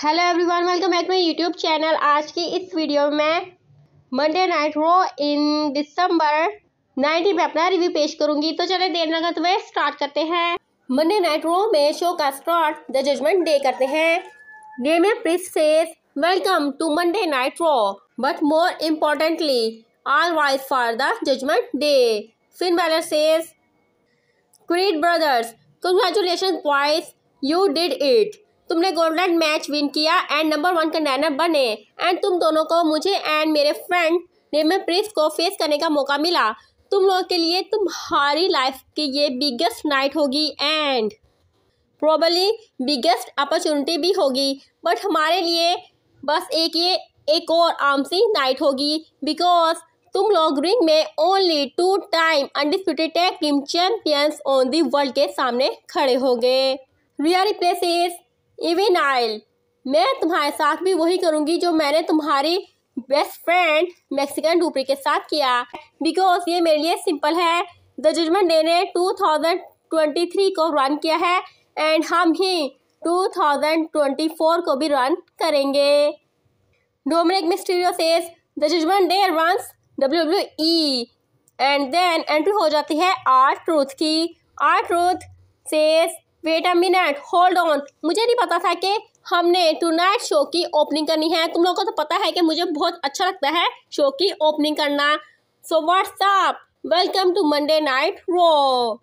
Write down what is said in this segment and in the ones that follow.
Hello everyone, welcome back my YouTube channel. आज की इस वीडियो में मंडे नाइट रॉ इन दिसंबर 19 पे अपना रिव्यू पेश करूंगी। तो चले देर न करते हुए स्टार्ट करते हैं। मंडे नाइट रॉ में शो का स्टार्ट द जजमेंट डे करते हैं। डे में Prince says welcome to Monday night Raw but more importantly all rise for the Judgment Day. Finn Balor says Creed brothers congratulation boys, you did it. तुमने golden match win किया and number 1 contender बने and तुम दोनों को मुझे and मेरे friend Damian Prince को face करने का मौका मिला। तुम लोगों के लिए तुम्हारी लाइफ की ये बिगेस्ट नाइट होगी एंड प्रोबेबली बिगेस्ट अपॉर्चुनिटी भी होगी, बट हमारे लिए बस एक और आम सी नाइट होगी बिकॉज तुम लोग रिंग में only 2 time undisputed tag team champions on the world के सामने खड़े हो गए। रिया रिप्लेसेस इवन आइल, मैं तुम्हारे साथ भी वही करूंगी जो मैंने तुम्हारी बेस्ट फ्रेंड मैक्सिकन डुप्री के साथ किया बिकॉज ये मेरे लिए सिंपल है। द जजमेंट डे ने 2023 को रन किया है एंड हम ही 2024 को भी रन करेंगे। Dominik Mysterio says the Judgment Day runs WWE and then entry हो जाती है R-Truth की। R-Truth says wait a minute, hold on, मुझे नहीं पता था कि हमने टुनाइट शो की ओपनिंग करनी है। तुम लोगों को तो पता है कि मुझे बहुत अच्छा लगता है शो की ओपनिंग करना। So what's up, welcome to Monday night Raw.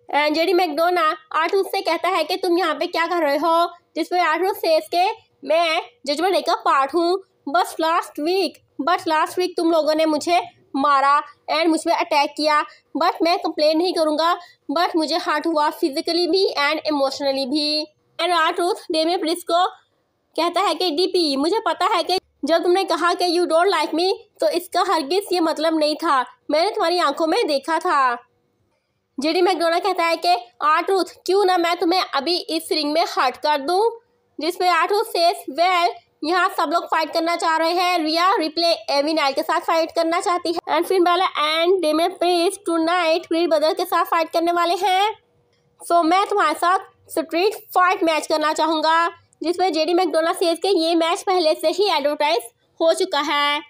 And JD McDonagh R-Truth से कहता है कि तुम यहाँ पे क्या कर रहे हो, जिसपे R-Truth सेज के मैं जजमेंट डे का पार्ट हूँ। बस लास्ट वीक तुम लोगों ने मुझे मारा एंड मुझ पर अटैक किया, बट मैं कंप्लेन नहीं करूंगा, बट मुझे हर्ट हुआ फिजिकली भी एंड इमोशनली भी। एंड R-Truth डेमियन प्रिंस को कहता है कि डीपी, मुझे पता है कि जब तुमने कहा कि यू डोंट लाइक मी तो इसका हरगिज ये मतलब नहीं था, मैंने तुम्हारी आंखों में देखा था। जेडी मैकडोना कहता है कि R-Truth क्यों ना मैं तुम्हें अभी इस रिंग में हर्ट कर दूं, जिसपे R-Truth सेज वेल यहाँ सब लोग फाइट करना चाह रहे हैं। रिया रिप्ले एविन आइल के साथ फाइट करना चाहती है and Finn Balor and Damian Prince tonight Creed brother के साथ फाइट करने वाले हैं। सो मैं तुम्हारे साथ स्ट्रीट फाइट मैच करना चाहूँगा, जिसमें जेडी मैकडोना सेज के ये मैच पहले से ही एडवर्टाइज हो चुका है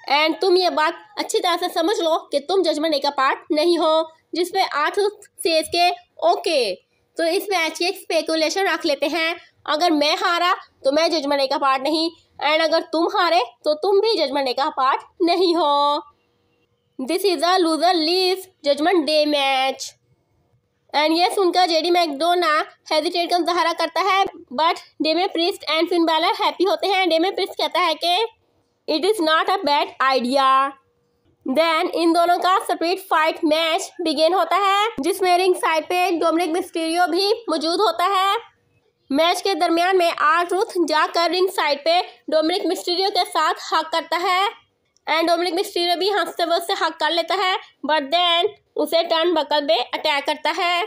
एंड तुम ये बात अच्छी तरह से समझ लो कि तुम जजमेंट डे का पार्ट नहीं हो। जिसपे R-Truth सेज के ओके, तो इस मैच की एक स्पेकुलेशन रख लेते हैं, अगर मैं हारा तो मैं जजमेंट डे का पार्ट नहीं एंड अगर तुम हारे तो तुम भी जजमेंट डे का पार्ट नहीं हो। This is a loser leaves judgement day match. And ये सुनकर जेडी मैकडोना हेजिटेट का मुजाहरा करता है, but Damian Prince and Finn Balor happy होते हैं। डेमियन प्रिंस कहता है कि it is not a bad idea. Then इन दोनों का स्ट्रीट फाइट मैच बिगिन होता है, जिसमें रिंग साइड पे डोमिनिक मिस्टीरियो भी मौजूद होता है। मैच के दरमियान में R-Truth जाकर रिंग साइड पे डोमिनिक मिस्टीरियो के साथ हक करता है एंड डोमिनिक मिस्टीरियो भी हंसते हुए हक कर लेता है, बट देन उसे टर्न बकल में अटैक करता है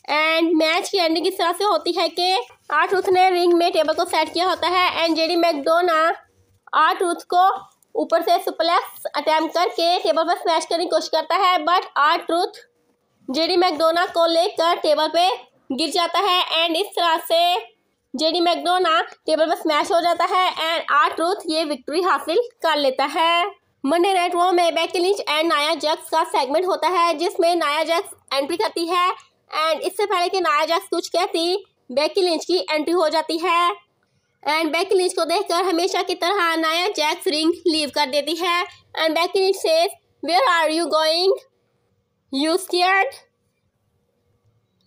एंड मैच की एंडिंग इस तरह से होती है कि R-Truth ने रिंग में टेबल को सेट किया होता है एंड जेडी मैकडोना R-Truth को ऊपर से सुप्लेक्स अटैम्प्ट करके टेबल पर स्मैश करने की कोशिश करता है, बट R-Truth जेडी मैकडोना को लेकर टेबल पे गिर जाता है एंड इस तरह से जेडी मैकडोना टेबल पर स्मैश हो जाता है एंड R-Truth ये विक्ट्री हासिल कर लेता है। मंडे नाइट रॉ में Becky Lynch and Nia Jax का सेगमेंट होता है, जिसमें नाया जैक्स एंट्री करती है एंड इससे पहले कि नाया जैक्स कुछ कहती बेकी लिंच की एंट्री हो जाती है एंड बेकी लिंच को देखकर हमेशा की तरह नाया जैक्स रिंग लीव कर देती है and Becky Lynch says where are you going, you scared,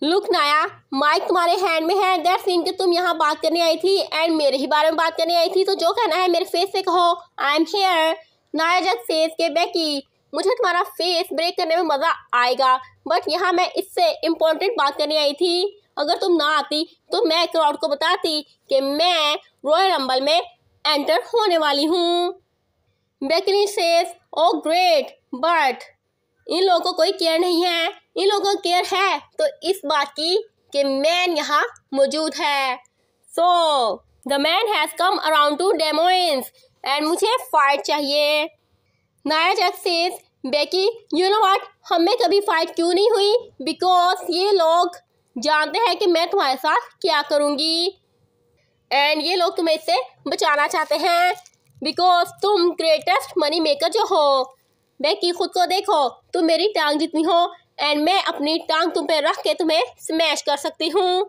look Nia, mic तुम्हारे हैंड में है, दैट्स मीन कि तुम यहाँ बात करने आई थी एंड मेरे ही बारे में बात करने आई थी, तो जो कहना है मेरे फेस पे कहो, आई एम हियर। नाया जैक्स सेज के बेकी, मुझे तुम्हारा फेस ब्रेक करने में मजा आएगा, बट यहाँ मैं इससे इम्पोर्टेंट बात करने आई थी, अगर तुम ना आती तो मैं क्राउड को बताती कि मैं रॉयल रंबल में एंटर होने वाली हूँ। Becky Lynch says oh great, but इन लोगों को कोई केयर नहीं है, इन लोगों को केयर है तो इस बात की कि मैन यहाँ मौजूद है। So the man has come around to Des Moines and मुझे फाइट चाहिए। Nia Jax says Becky you know what, हमें कभी फाइट क्यों नहीं हुई, बिकॉज ये लोग जानते हैं कि मैं तुम्हारे साथ क्या करूँगी। एंड ये लोग तुम्हें इससे बचाना चाहते हैं बिकॉज तुम ग्रेटेस्ट मनी मेकर जो हो। बेकी खुद को देखो, तुम मेरी टांग जितनी हो एंड मैं अपनी टांग तुम पे रख के तुम्हें स्मैश कर सकती हूँ।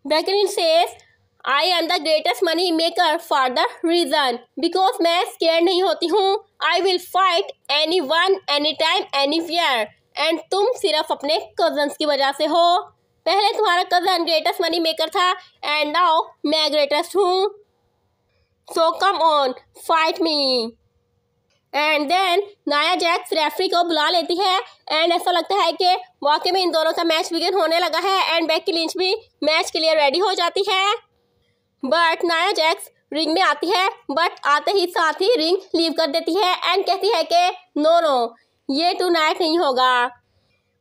Becky Lynch says I am the greatest money maker for the reason because मैं स्केयर नहीं होती हूँ। I will fight anyone anytime anywhere. And तुम सिर्फ अपने कजन्स की वजह से हो। पहले तुम्हारा कजन ग्रेटेस्ट मनी मेकर था एंड नाउ मैं ग्रेटेस्ट हूँ। So come on fight me. And then Nia Jax referee को बुला लेती है एंड ऐसा लगता है कि वाकई में इन दोनों का मैच बिगिन होने लगा है एंड बेकी लिंच भी मैच के लिए रेडी हो जाती है। बट नाया जैक्स रिंग में आती है बट आते ही साथ ही रिंग लीव कर देती है एंड कहती है कि नो ये टुनाइट नहीं होगा।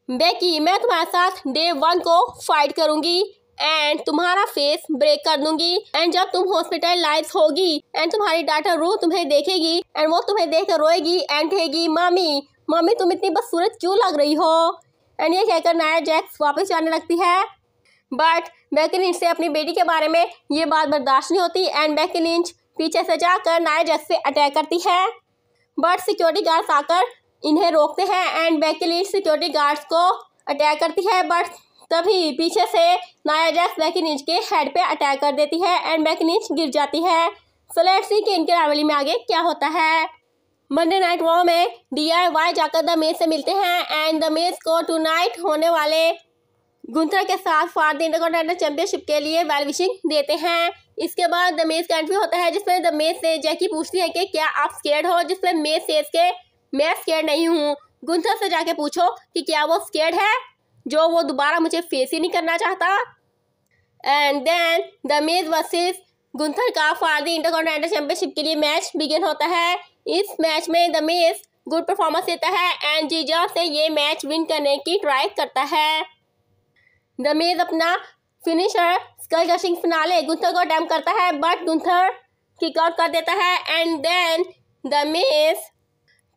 बेकी मैं तुम्हारे साथ डे 1 को फाइट करूंगी एंड तुम्हारा फेस ब्रेक कर दूंगी एंड जब तुम हॉस्पिटलाइज होगी एंड तुम्हारी डॉटर रू तुम्हें देखेगी एंड वो तुम्हें देखकर रोएगी एंड कहेगी मम्मी तुम इतनी बदसूरत क्यों लग रही हो। एंड ये कहकर नाया जैक्स वापस जाने लगती है बट बेकी लिंच से अपनी बेटी के बारे में ये बात बर्दाश्त नहीं होती एंड बेकी लिंच पीछे से जाकर नाया जैक्स पे अटैक करती है बट सिक्योरिटी गार्ड्स आकर इन्हें रोकते हैं and Becky lynch security guards को अटैक करती है बट तभी पीछे से नाया जैक्स बेकी लिंच के हेड पे अटैक कर देती है एंड बेकी लिंच गिर जाती है। सो लेट्स सी कि इनके राइवलरी में आगे क्या होता है। मंडे नाइट रॉ में DIY जाकर द मेज से मिलते हैं एंड द मेज को टुनाइट होने वाले गुंथर के साथ फॉर द इंटरकॉन्टिनेंटल चैंपियनशिप के लिए वेल विशिंग देते हैं। इसके बाद द मेज का एंट्री होता है जिसमें द मेज से जैकी पूछती है कि क्या आप स्केर्ड हो, जिसमें मेज सेज के मैं स्केर्ड नहीं हूँ। गुंथर से जाके पूछो कि क्या वो स्केर्ड है जो वो दोबारा मुझे फेस ही नहीं करना चाहता। एंड देन द मेज वर्सेस गुंथर का फॉर द इंटरकॉन्टिनेंटल चैंपियनशिप के लिए मैच बिगिन होता है। इस मैच में द मेज गुड परफॉर्मेंस देता है एंड जीजा से ये मैच विन करने की ट्राई करता है। द मेज अपना finisher skull crushing finale Gunther को अटेम्प्ट करता है बट गुंथर किक आउट कर देता है and then the Miz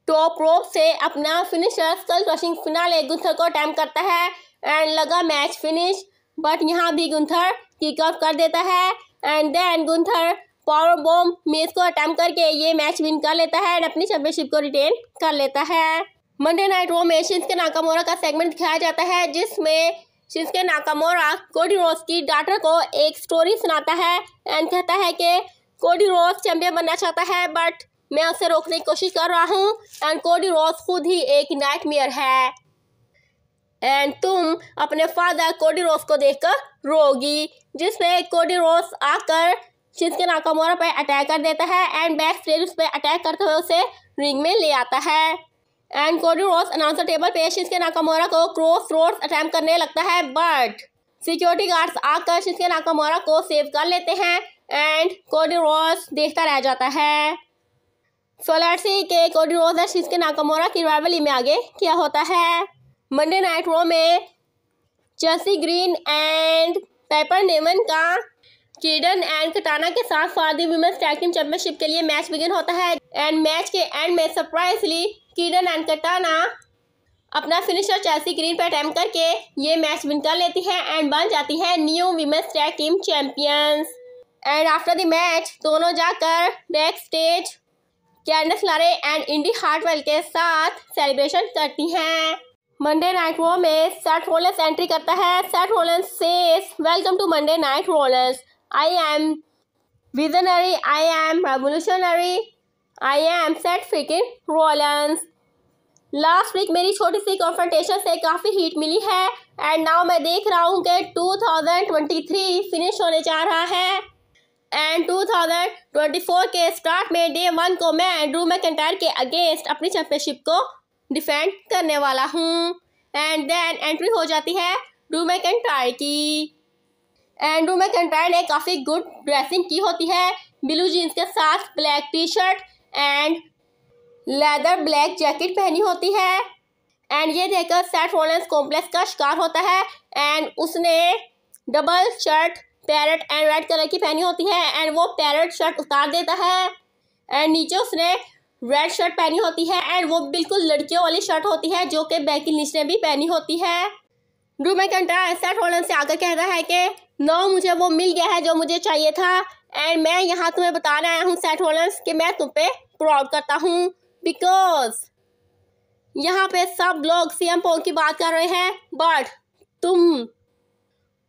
top rope से अपना finisher skull crushing finale Gunther को अटेम्प्ट करता है एंड लगा मैच फिनिश बट यहाँ भी गुंथर किक आउट कर देता है and then Gunther power bomb Miz को अटेम्प्ट करके ये मैच विन कर लेता है एंड अपनी चैंपियनशिप को रिटेन कर लेता है। मंडे नाइट रॉ में शिंसुके नाकामोरा का सेगमेंट दिखाया जाता है जिसमें शिंसुके नाकामोरा कोडी रोड्स की डॉटर को एक स्टोरी सुनाता है एंड कहता है कि कोडी रोड्स चैंपियन बनना चाहता है बट मैं उसे रोकने की कोशिश कर रहा हूँ एंड कोडी रोड्स खुद ही एक नाइटमेयर है एंड तुम अपने फादर कोडी रोड्स को देखकर रोगी। जिसमें कोडी रोड्स आकर शिंसुके नाकामोरा पर अटैक कर देता है एंड बैक स्टेज उस पर अटैक करते हुए उसे रिंग में ले आता है and Cody Rhodes announcer table पे शिंसुके नाकामोरा को क्रॉस रोड्स अटैम्प्ट करने लगता है बट सिक्योरिटी गार्ड्स आकर शिंसुके नाकामोरा को सेव कर लेते हैं एंड कोडी रोड्स देखता रह जाता है। सो लेट्स सी कि कोडी रोड्स और शिंसुके नाकामोरा की राइवलरी में आगे क्या होता है। मंडे नाइट रॉ में Chelsea Green and Piper Niven का कीडन एंड कटाना के साथ for the women's tag team championship के लिए मैच बिगिन होता है एंड मैच के एंड में सरप्राइजली कीडन एंड कटाना अपना फिनिशर चेल्सी ग्रीन पर अटेम्प्ट करके ये मैच विन कर लेती है एंड बन जाती है new women's tag team champions. And after the match दोनों जाकर बैक स्टेज कैंडिस लारे एंड इंडी हार्टवेल के साथ सेलिब्रेशन करती हैं। मंडे नाइट रॉ में सेथ रोलेंस एंट्री करता है। Seth Rollins says welcome to Monday night Rollins, I am visionary, I am revolutionary, I am Seth freaking Rollins. Last week मेरी छोटी सी confrontation से काफ़ी हीट मिली है एंड नाउ मैं देख रहा हूँ कि 2023 फिनिश होने जा रहा है एंड 2024 के स्टार्ट में डे 1 को मैं ड्रू मैकइंटायर के अगेंस्ट अपनी चैंपियनशिप को डिफेंड करने वाला हूँ। एंड देन एंट्री हो जाती है ड्रू मैकइंटायर की एंड ड्रू मैकइंटायर ने काफ़ी गुड ड्रेसिंग की होती है, ब्लू जीन्स के साथ black T shirt and leather black jacket पहनी होती है एंड ये देखकर सेथ रोलेंस कॉम्प्लेक्स का शिकार होता है एंड उसने double shirt parrot and red colour की पहनी होती है एंड वो पैरेट शर्ट उतार देता है एंड नीचे उसने रेड शर्ट पहनी होती है एंड वो बिल्कुल लड़कियों वाली शर्ट होती है जो कि बेकी लिंच ने भी पहनी होती है। ड्रू मैकइंटायर सेथ रॉलिंस से आकर कहता है कि नो, मुझे वो मिल गया है जो मुझे चाहिए था एंड मैं यहाँ तुम्हें बताने आया हूँ सेथ रॉलिंस कि मैं तुम पे प्राउड करता हूँ बिकॉज यहाँ पे सब लोग सीएम पंक की बात कर रहे हैं बट तुम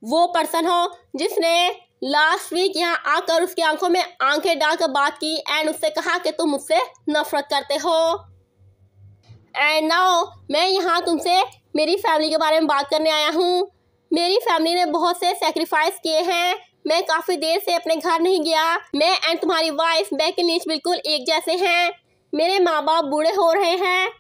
वो पर्सन हो जिसने लास्ट वीक यहाँ आकर उसकी आंखों में आंखें डालकर बात की एंड उससे कहा कि तुम मुझसे नफरत करते हो। एंड नाउ मैं यहाँ तुमसे मेरी फैमिली के बारे में बात करने आया हूँ। मेरी फैमिली ने बहुत से सेक्रीफाइस किए हैं। मैं काफ़ी देर से अपने घर नहीं गया। मैं एंड तुम्हारी वाइफ बेकी लिंच बिल्कुल एक जैसे हैं। मेरे माँ बाप बूढ़े हो रहे हैं।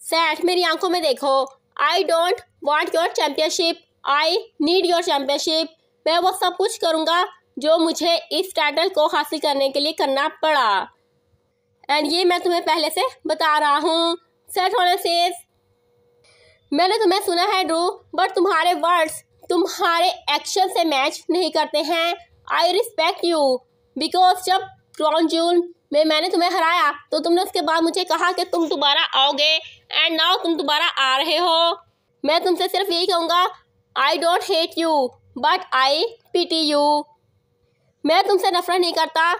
सैथ, मेरी आंखों में देखो। I don't want your championship, I need your championship. मैं वो सब कुछ करूँगा जो मुझे इस टाइटल को हासिल करने के लिए करना पड़ा एंड ये मैं तुम्हें पहले से बता रहा हूँ। सेथ रॉलिंस सेज, मैंने तुम्हें सुना है ड्रू, बट तुम्हारे वर्ड्स तुम्हारे एक्शन से मैच नहीं करते हैं। आई रिस्पेक्ट यू बिकॉज जब क्राउन ज्यूल में मैंने तुम्हें हराया तो तुमने उसके बाद मुझे कहा कि तुम दोबारा आओगे एंड नाउ तुम दोबारा आ रहे हो। मैं तुमसे सिर्फ यही कहूँगा, I don't hate you but I pity you. मैं तुमसे नफरत नहीं करता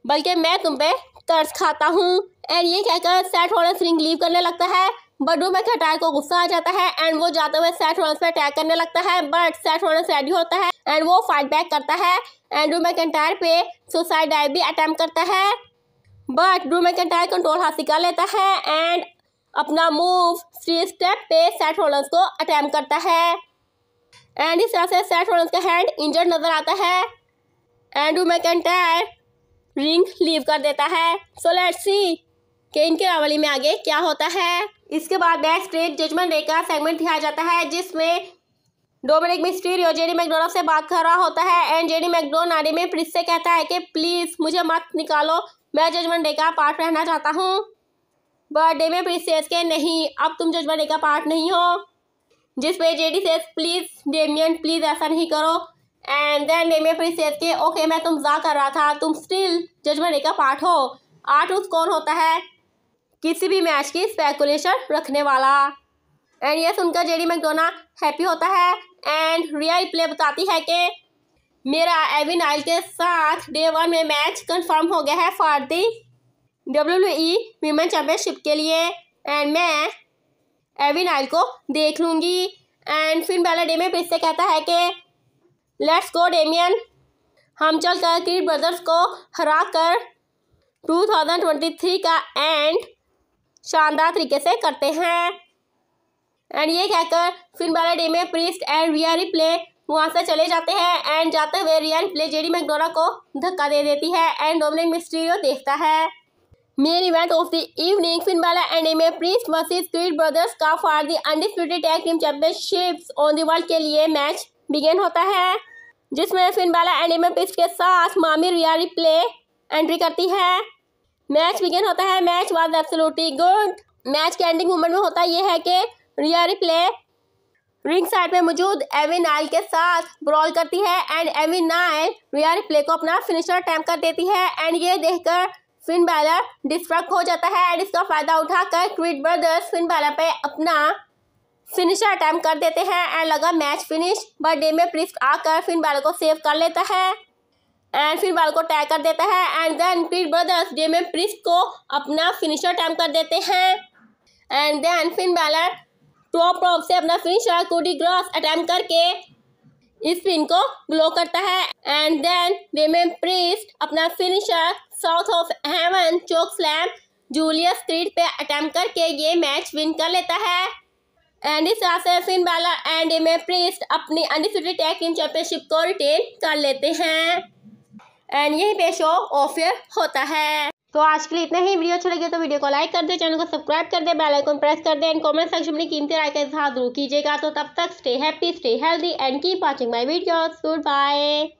बल्कि मैं तुम पे तरस खाता हूँ। एंड ये कहकर सेथ रॉलिंस रिंग लीव करने लगता है बट ड्रू मैकइंटायर को गुस्सा आ जाता है एंड वो जाते हुए सेथ रॉलिंस पे अटैक करने लगता है बट सेथ रॉलिंस रेडी होता है एंड वो फाइट बैक करता है एंड ड्रू मैकइंटायर पे सुसाइड डाइव भी अटेम्प्ट करता है बट ड्रू मैकइंटायर कंट्रोल हासिल कर लेता है एंड अपना मूव 3 स्टेप पे सेथ रॉलिंस को अटेम्प्ट करता है एंड इस तरह से सेथ रॉलिंस का हैंड इंजर्ड नजर आता है and Drew McIntyre ring leave कर देता है। सो लेट्स सी कि इनके रावली में आगे क्या होता है। इसके बाद बैक स्टेज जजमेंट डे का सेगमेंट दिखाया जाता है जिसमें डोमिनिक मिस्टीरियो जेडी मैकडोनाल्ड से बात कर रहा होता है एंड जेडी मैकडोनाल्ड में प्रिंस से कहता है कि प्लीज़ मुझे मत निकालो, मैं जजमेंट डे का पार्ट रहना चाहता हूँ। बट डेमियन प्रिंस सेज के नहीं, अब तुम जजमेंट डे का पार्ट नहीं हो। जिस पे JD says please Damian please ऐसा नहीं करो and then Damian Prince says के ओके मैं तुम मजाक कर रहा था, तुम स्टिल जजमेंट डे का पार्ट हो। आर्टरूथ कौन होता है? किसी भी मैच की स्पेकुलेशन रखने वाला। एंड ये सुनकर जेडी मैकडोनाल्ड हैप्पी होता है एंड रिया रिप्ले बताती है कि मेरा एवी नाइल के साथ डे 1 में मैच कंफर्म हो गया है for the WWE women championship के लिए एंड मैं एवी नाइल को देख लूँगी। एंड फिर बेला डेमियन प्रिंस से कहता है कि लेट्स गो डेमियन, हम चल कर क्रीड ब्रदर्स को हरा कर 2023 का एंड शानदार तरीके से करते हैं। एंड ये कहकर फिर Balor Damian Prince and Rhea Ripley वहाँ से चले जाते हैं एंड जाते हुए रिया रिप्ले जेडी मैकडोनाल्ड को धक्का दे देती है एंड डोमिनिक मिस्टीरियो देखता है। Main event of the evening Finn Balor and Damian Prince versus Creed Brothers का for the undisputed tag team championships on the world के लिए मैच बिगिन होता है जिसमें Finn Balor and Damian Prince के साथ मामी रिया रिप्ले एंट्री करती है। मैच बिगिन होता है। Match was absolutely good. Match के एंडिंग मोमेंट में होता ये है कि रिया रिप्ले रिंग साइड में मौजूद एवी नाइल के साथ ब्रॉल करती है and Ivy Nile Rhea Ripley को अपना फिनिशर अटैम्प्ट कर देती है एंड ये देखकर फिन बैलर डिस्ट्रैक्ट हो जाता है एंड इसका फायदा उठाकर क्रीड ब्रदर्स फिन बैलर पे अपना फिनिशर अटैम्प्ट कर देते हैं एंड लगा match finish but Damian Prince आकर फिन बैलर को सेव कर लेता है एंड फिन बैलर को टैग कर देता है and then Creed Brothers Damian Prince को अपना फिनिशर अटैम्प्ट कर देते हैं and then Finn Balor top rope से अपना फिनिशर कूडी ग्रॉस अटैम्प्ट करके इस पिन को ब्लॉक करता है एंड देन डेमियन प्रिंस अपना finisher South of Heaven chokeslam Julius Creed पे अटैम्प्ट करके ये मैच विन कर लेता है एंड इस तरह से Finn Balor and Damian Prince अपनी अनडिस्प्यूटेड टैग टीम चैंपियनशिप को रिटेन कर लेते हैं एंड यही पे शो ऑफ ईयर होता है। तो आज के लिए इतना ही। वीडियो अच्छा लगे तो वीडियो को लाइक कर दे, चैनल को सब्सक्राइब कर दे, बेल आइकन प्रेस कर दे एंड कमेंट सेक्शन में कीमती राय का इजहार जरूर कीजिएगा। तो तब तक stay happy, stay healthy and keep watching my videos. Good bye.